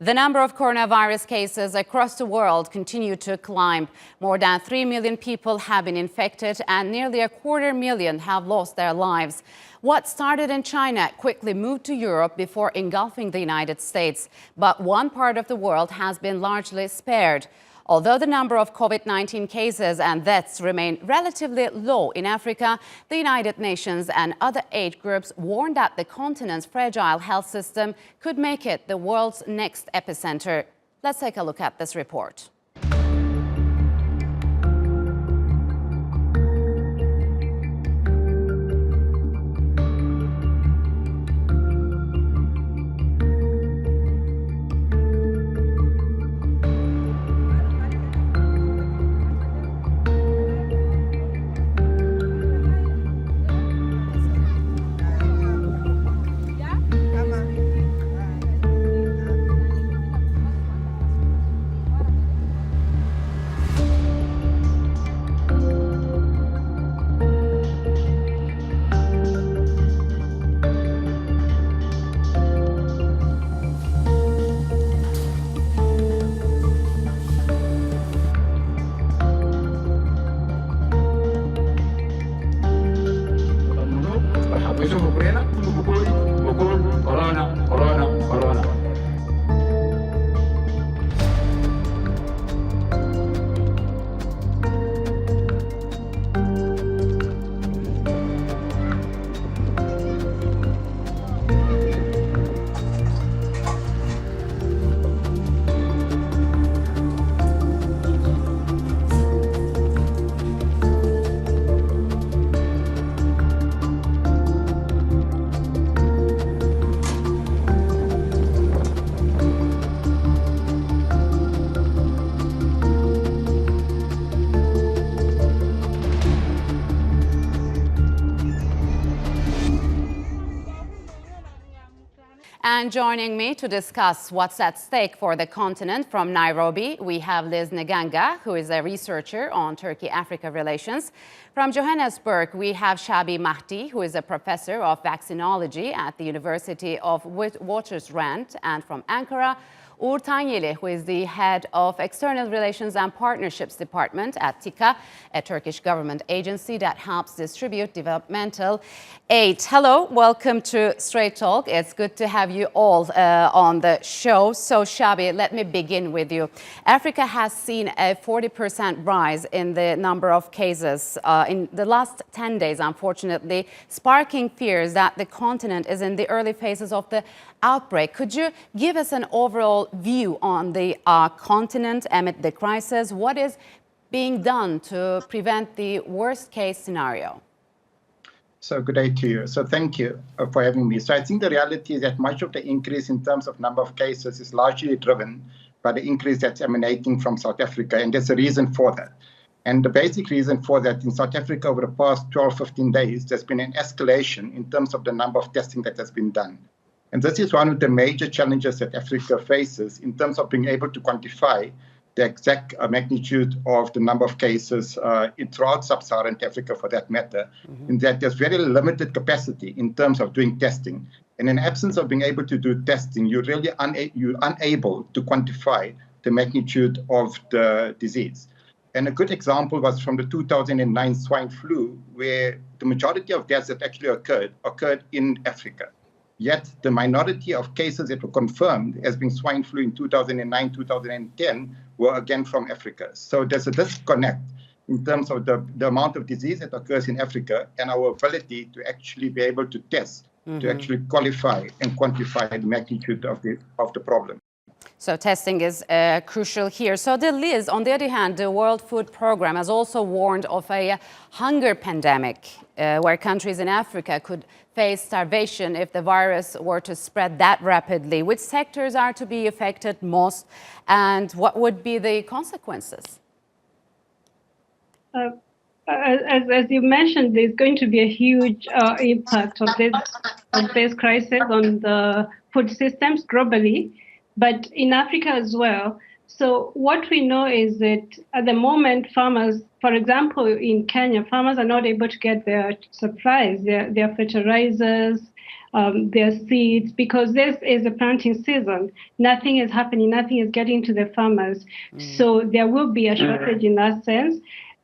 The number of coronavirus cases across the world continue to climb. More than 3 million people have been infected and nearly 250,000 have lost their lives. What started in China quickly moved to Europe before engulfing the United States. But one part of the world has been largely spared. Although the number of COVID-19 cases and deaths remain relatively low in Africa, the United Nations and other aid groups warn that the continent's fragile health system could make it the world's next epicenter. Let's take a look at this report. And joining me to discuss what's at stake for the continent from Nairobi, we have Liz Nganga, who is a researcher on Turkey-Africa relations. From Johannesburg, we have Shabir Madhi, who is a professor of vaccinology at the University of Witwatersrand. And from Ankara, Ugur Tanyeli, who is the head of External Relations and Partnerships Department at TIKA, a Turkish government agency that helps distribute developmental aid. Hello, welcome to Straight Talk. It's good to have you all on the show. So, Shabir, let me begin with you. Africa has seen a 40% rise in the number of cases in the last 10 days, unfortunately, sparking fears that the continent is in the early phases of the outbreak. Could you give us an overall view on the continent amid the crisis? What is being done to prevent the worst case scenario? So good day to you. So thank you for having me. So I think the reality is that much of the increase in terms of number of cases is largely driven by the increase that's emanating from South Africa. And there's a reason for that. And the basic reason for that in South Africa over the past 12, 15 days, there's been an escalation in terms of the number of testing that has been done. And this is one of the major challenges that Africa faces in terms of being able to quantify the exact magnitude of the number of cases throughout sub-Saharan Africa, for that matter, in that there's very limited capacity in terms of doing testing. And in absence of being able to do testing, you're really unable to quantify the magnitude of the disease. And a good example was from the 2009 swine flu, where the majority of deaths that actually occurred in Africa. Yet the minority of cases that were confirmed as being swine flu in 2009, 2010 were again from Africa. So there's a disconnect in terms of the amount of disease that occurs in Africa and our ability to actually be able to test, to actually qualify and quantify the magnitude of the problem. So testing is crucial here. So Liz, on the other hand, the World Food Programme has also warned of a hunger pandemic where countries in Africa could face starvation if the virus were to spread that rapidly. Which sectors are to be affected most and what would be the consequences? As you mentioned, there's going to be a huge impact of this crisis on the food systems globally, but in Africa as well. So what we know is that at the moment, farmers, for example, in Kenya, farmers are not able to get their supplies, their fertilizers, their seeds, because this is a planting season. Nothing is happening, nothing is getting to the farmers. So there will be a shortage in that sense.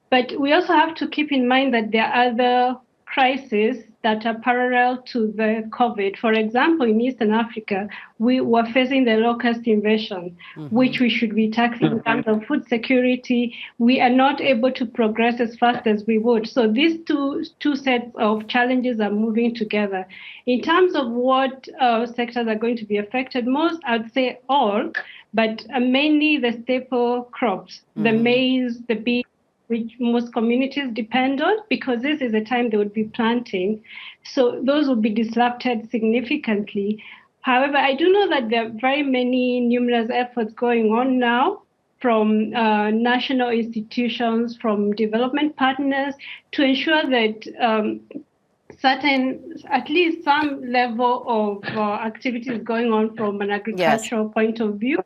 But we also have to keep in mind that there are other crises that are parallel to the COVID. For example, in Eastern Africa, we were facing the locust invasion, which we should be tackling in terms of food security. We are not able to progress as fast as we would. So these two sets of challenges are moving together. In terms of what sectors are going to be affected most, I'd say all, but mainly the staple crops, the maize, the beef, which most communities depend on, because this is the time they would be planting. So those will be disrupted significantly. However, I do know that there are very many numerous efforts going on now from national institutions, from development partners, to ensure that at least some level of activity is going on from an agricultural point of view.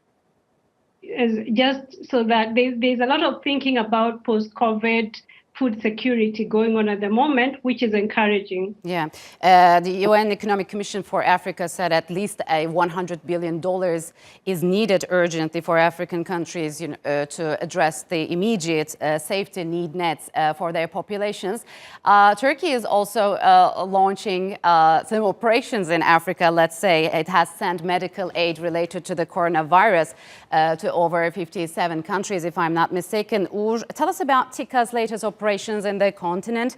Is just so that there's a lot of thinking about post-COVID food security going on at the moment, which is encouraging. Yeah. The UN Economic Commission for Africa said at least $100 billion is needed urgently for African countries to address the immediate safety need nets for their populations. Turkey is also launching some operations in Africa, let's say. It has sent medical aid related to the coronavirus to over 57 countries, if I'm not mistaken. Ugur, tell us about TIKA's latest operations in the continent.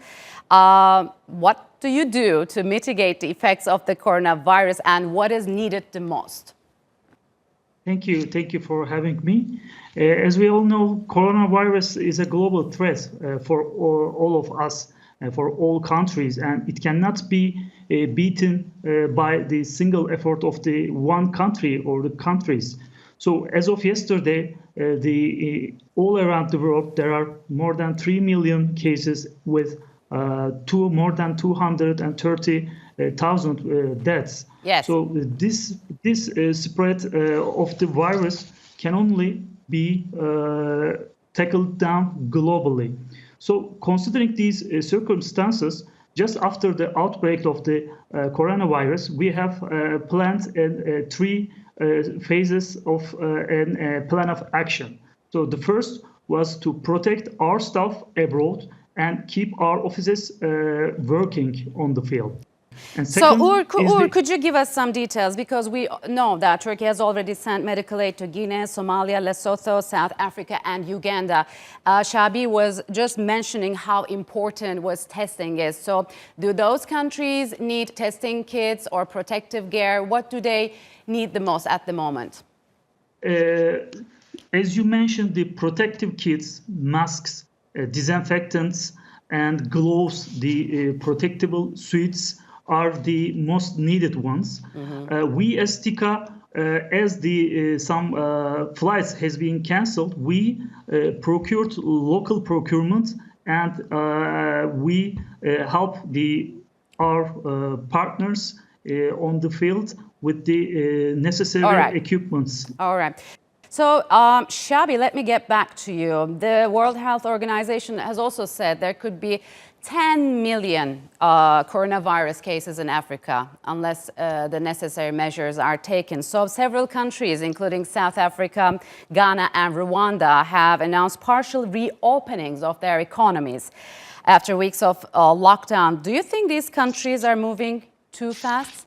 What do you do to mitigate the effects of the coronavirus, and what is needed the most? Thank you for having me. As we all know, coronavirus is a global threat for all of us, for all countries, and it cannot be beaten by the single effort of the one country or the countries. So as of yesterday, all around the world, there are more than 3 million cases with more than 230,000 deaths. Yes. So this spread of the virus can only be tackled down globally. So considering these circumstances, just after the outbreak of the coronavirus, we have planned three phases of a plan of action. So the first was to protect our staff abroad and keep our offices working on the field. And so, Ugur, could you give us some details? Because we know that Turkey has already sent medical aid to Guinea, Somalia, Lesotho, South Africa, and Uganda. Shabir was just mentioning how important testing is. So do those countries need testing kits or protective gear? What do they need the most at the moment? As you mentioned, the protective kits, masks, disinfectants, and gloves, the protectable suits, are the most needed ones. We as TIKA, as some flights has been cancelled, we procured local procurement, and we help our partners on the field with the necessary equipments. All right. So, Shabir, let me get back to you. The World Health Organization has also said there could be 10 million coronavirus cases in Africa unless the necessary measures are taken. So several countries, including South Africa, Ghana, and Rwanda, have announced partial reopenings of their economies after weeks of lockdown. Do you think these countries are moving too fast?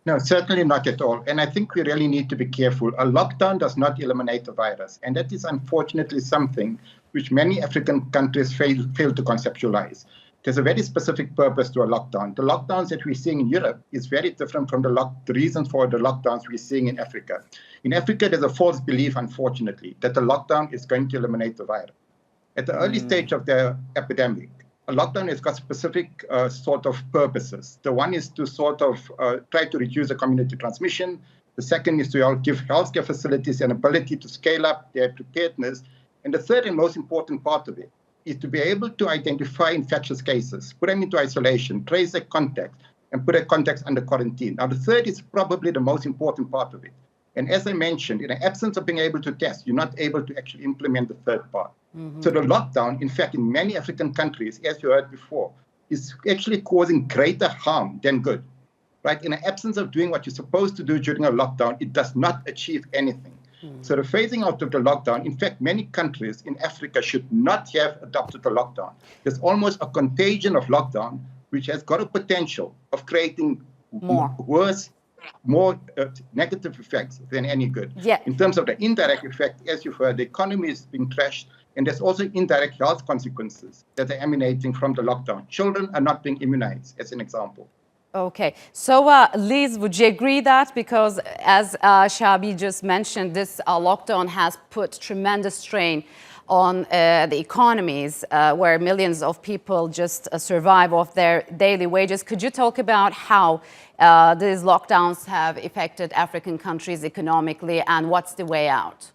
No, certainly not at all. And I think we really need to be careful. A lockdown does not eliminate the virus. And that is unfortunately something which many African countries fail to conceptualize. There's a very specific purpose to a lockdown. The lockdowns that we're seeing in Europe is very different from the reasons for the lockdowns we're seeing in Africa. In Africa, there's a false belief, unfortunately, that the lockdown is going to eliminate the virus. At the early stage of the epidemic, a lockdown has got specific sort of purposes. The one is to sort of try to reduce the community transmission. The second is to give healthcare facilities an ability to scale up their preparedness. And the third and most important part of it is to be able to identify infectious cases, put them into isolation, trace their contacts, and put their contacts under quarantine. Now, the third is probably the most important part of it. And as I mentioned, in the absence of being able to test, you're not able to actually implement the third part. So the lockdown, in fact, in many African countries, as you heard before, is actually causing greater harm than good. right? In the absence of doing what you're supposed to do during a lockdown, it does not achieve anything. So the phasing out of the lockdown, in fact, many countries in Africa should not have adopted the lockdown. There's almost a contagion of lockdown, which has got a potential of creating worse, more negative effects than any good. Yeah. In terms of the indirect effect, as you've heard, the economy is being trashed, and there's also indirect health consequences that are emanating from the lockdown. Children are not being immunized, as an example. Okay. So, Liz, would you agree that? Because as Shabir just mentioned, this lockdown has put tremendous strain on the economies where millions of people just survive off their daily wages. Could you talk about how these lockdowns have affected African countries economically and what's the way out?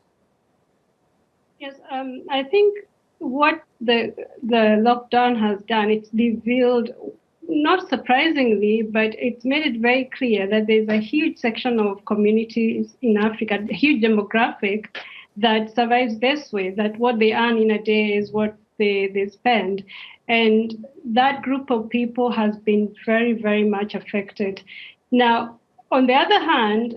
Yes, I think what the lockdown has done, it's revealed, not surprisingly, but it's made it very clear that there's a huge section of communities in Africa, a huge demographic that survives this way, that what they earn in a day is what they spend. And that group of people has been very, very much affected. Now, on the other hand,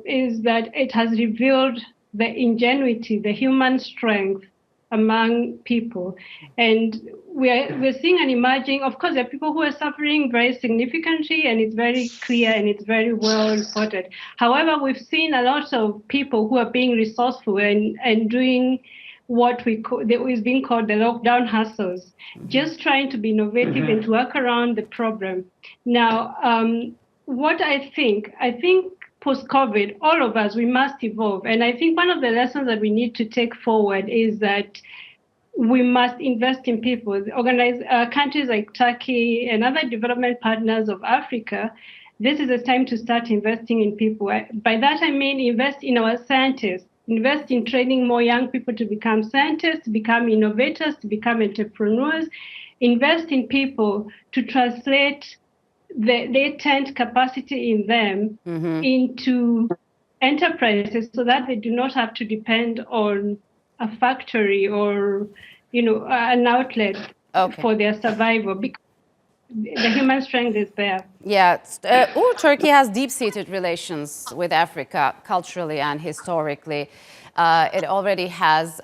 is that it has revealed the ingenuity, the human strength among people. And we're seeing an emerging, of course, there are people who are suffering very significantly, and it's very clear and it's very well reported. However, we've seen a lot of people who are being resourceful and doing what is being called the lockdown hustles, just trying to be innovative and to work around the problem. Now, what I think post-COVID, all of us, we must evolve. And I think one of the lessons that we need to take forward is that we must invest in people. Countries like Turkey and other development partners of Africa, this is a time to start investing in people. By that, I mean invest in our scientists, invest in training more young people to become scientists, to become innovators, to become entrepreneurs, invest in people to translate the latent capacity in them into enterprises so that they do not have to depend on a factory or, an outlet for their survival, because the human strength is there. Yeah, Turkey has deep-seated relations with Africa culturally and historically. It already has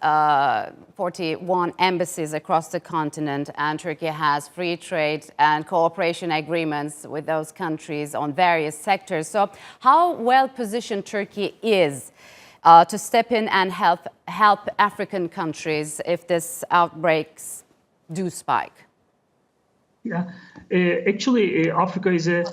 41 embassies across the continent, and Turkey has free trade and cooperation agreements with those countries on various sectors. So how well positioned Turkey is to step in and help African countries if these outbreaks do spike? Yeah, actually, Africa is a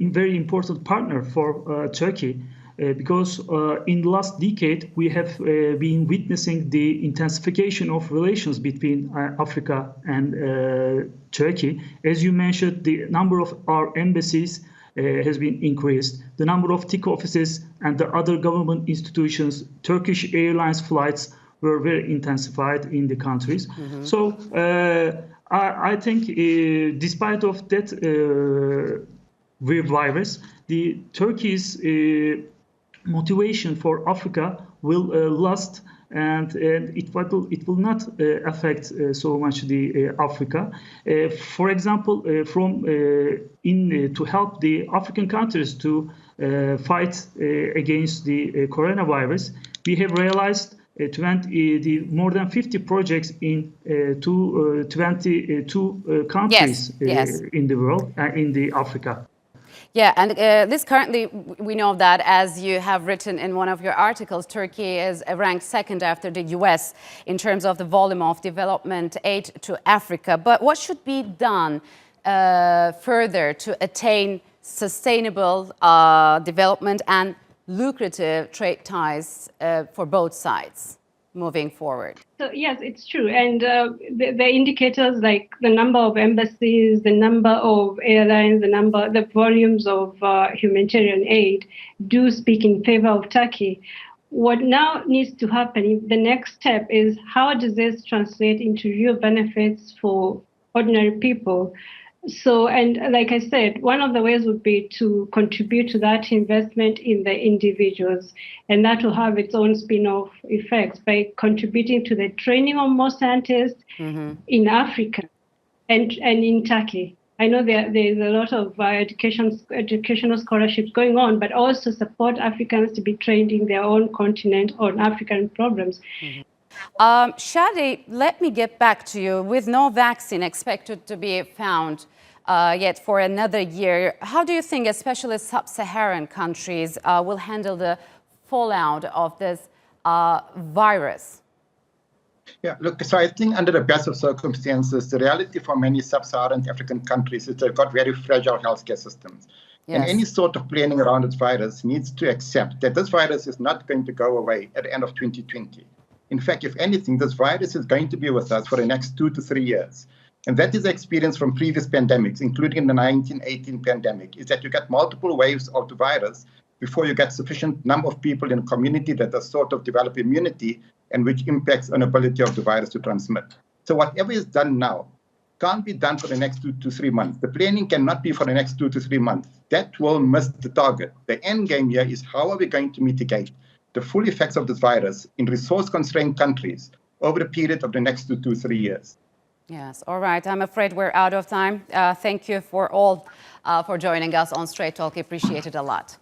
very important partner for Turkey. Because in the last decade, we have been witnessing the intensification of relations between Africa and Turkey. As you mentioned, the number of our embassies has been increased. The number of TIKA offices and the other government institutions, Turkish Airlines flights were very intensified in the countries. So I think despite of that virus, the Turkey's motivation for Africa will last, and it will not affect so much the Africa. For example, to help the African countries to fight against the coronavirus, we have realized more than 50 projects in 22 countries in the world, in the Africa. Yeah, and this currently, we know that, as you have written in one of your articles, Turkey is ranked second after the US in terms of the volume of development aid to Africa. But what should be done further to attain sustainable development and lucrative trade ties for both sides moving forward? So yes, it's true. And the indicators like the number of embassies, the number of airlines, the volumes of humanitarian aid do speak in favor of Turkey. What now needs to happen, the next step, is how does this translate into real benefits for ordinary people? So, and like I said, one of the ways would be to contribute to that investment in the individuals, and that will have its own spin-off effects by contributing to the training of more scientists in Africa and in Turkey. I know there is a lot of educational scholarships going on, but also support Africans to be trained in their own continent on African problems. Shadi, let me get back to you. With no vaccine expected to be found yet for another year, how do you think especially sub-Saharan countries will handle the fallout of this virus? Yeah, look, so I think under the best of circumstances, the reality for many sub-Saharan African countries is they've got very fragile healthcare systems. Yes. And any sort of planning around this virus needs to accept that this virus is not going to go away at the end of 2020. In fact, if anything, this virus is going to be with us for the next 2 to 3 years. And that is the experience from previous pandemics, including the 1918 pandemic, is that you get multiple waves of the virus before you get sufficient number of people in a community that has sort of developed immunity and which impacts on ability of the virus to transmit. So whatever is done now can't be done for the next 2 to 3 months. The planning cannot be for the next 2 to 3 months. That will miss the target. The end game here is how are we going to mitigate the full effects of this virus in resource-constrained countries over the period of the next 2 to 3 years. Yes, all right. I'm afraid we're out of time. Thank you for joining us on Straight Talk. Appreciate it a lot.